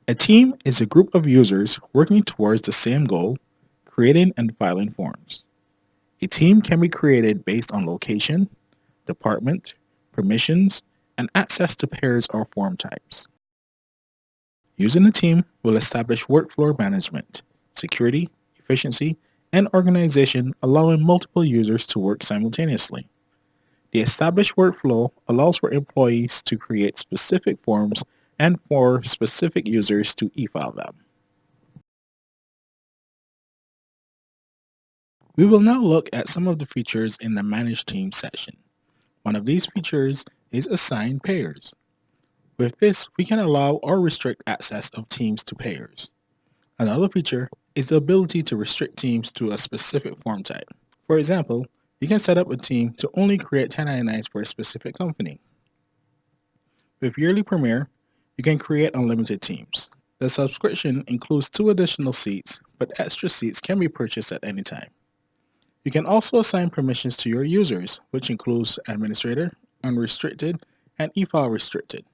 A team is a group of users working towards the same goal, creating and filing forms. A team can be created based on location, department, permissions, and access to pairs or form types. Using a team will establish workflow management, security, efficiency, and organization, allowing multiple users to work simultaneously. The established workflow allows for employees to create specific forms and for specific users to e-file them. We will now look at some of the features in the Manage Teams section. One of these features is Assign Pairs. With this, we can allow or restrict access of teams to pairs. Another feature is the ability to restrict teams to a specific form type. For example, you can set up a team to only create 1099s for a specific company. With Yearli Premier, you can create unlimited teams. The subscription includes 2 additional seats, but extra seats can be purchased at any time. You can also assign permissions to your users, which includes administrator, unrestricted, and e-file restricted.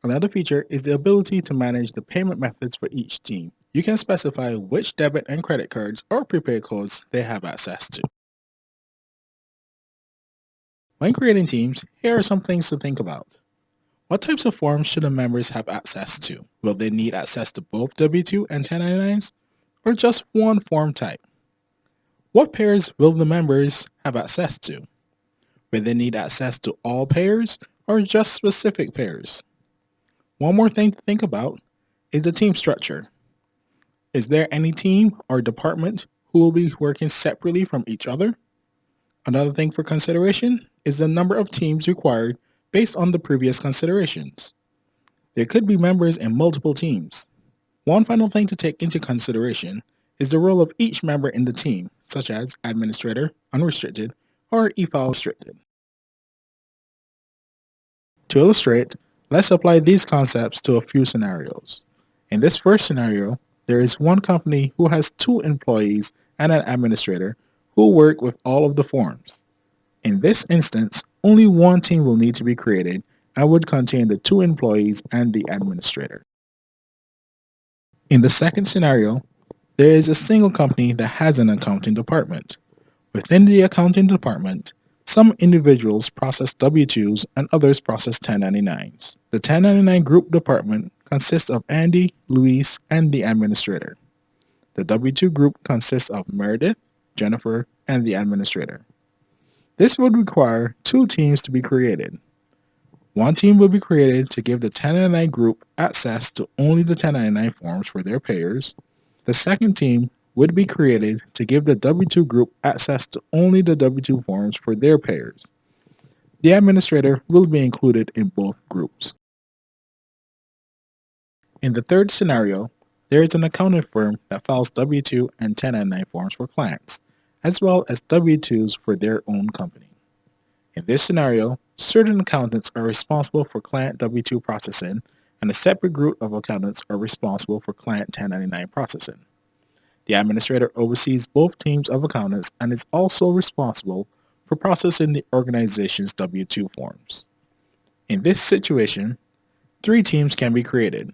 Another feature is the ability to manage the payment methods for each team. You can specify which debit and credit cards or prepaid codes they have access to. When creating teams, here are some things to think about. What types of forms should the members have access to? Will they need access to both W-2 and 1099s, or just one form type? What pairs will the members have access to? Will they need access to all pairs, or just specific pairs? One more thing to think about is the team structure. Is there any team or department who will be working separately from each other? Another thing for consideration is the number of teams required based on the previous considerations. There could be members in multiple teams. One final thing to take into consideration is the role of each member in the team, such as administrator, unrestricted, or e-file restricted. To illustrate, let's apply these concepts to a few scenarios. In this first scenario, there is one company who has 2 employees and an administrator who work with all of the forms. In this instance, only one team will need to be created and would contain the 2 employees and the administrator. In the second scenario, there is a single company that has an accounting department. Within the accounting department, some individuals process W-2s and others process 1099s. The 1099 group department consists of Andy, Luis, and the administrator. The W-2 group consists of Meredith, Jennifer, and the administrator. This would require 2 teams to be created. One team will be created to give the 1099 group access to only the 1099 forms for their payers. The second team would be created to give the W-2 group access to only the W-2 forms for their payers. The administrator will be included in both groups. In the third scenario, there is an accounting firm that files W-2 and 1099 forms for clients, as well as W-2s for their own company. In this scenario, certain accountants are responsible for client W-2 processing, and a separate group of accountants are responsible for client 1099 processing. The administrator oversees both teams of accountants and is also responsible for processing the organization's W-2 forms. In this situation, 3 teams can be created.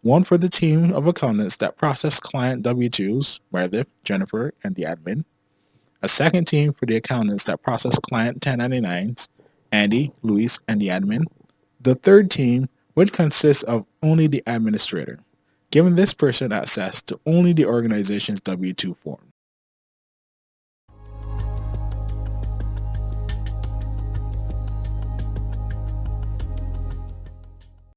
One for the team of accountants that process client W-2s, Meredith, Jennifer, and the admin. A second team for the accountants that process client 1099s, Andy, Luis, and the admin. The third team would consist of only the administrator, giving this person access to only the organization's W-2 forms.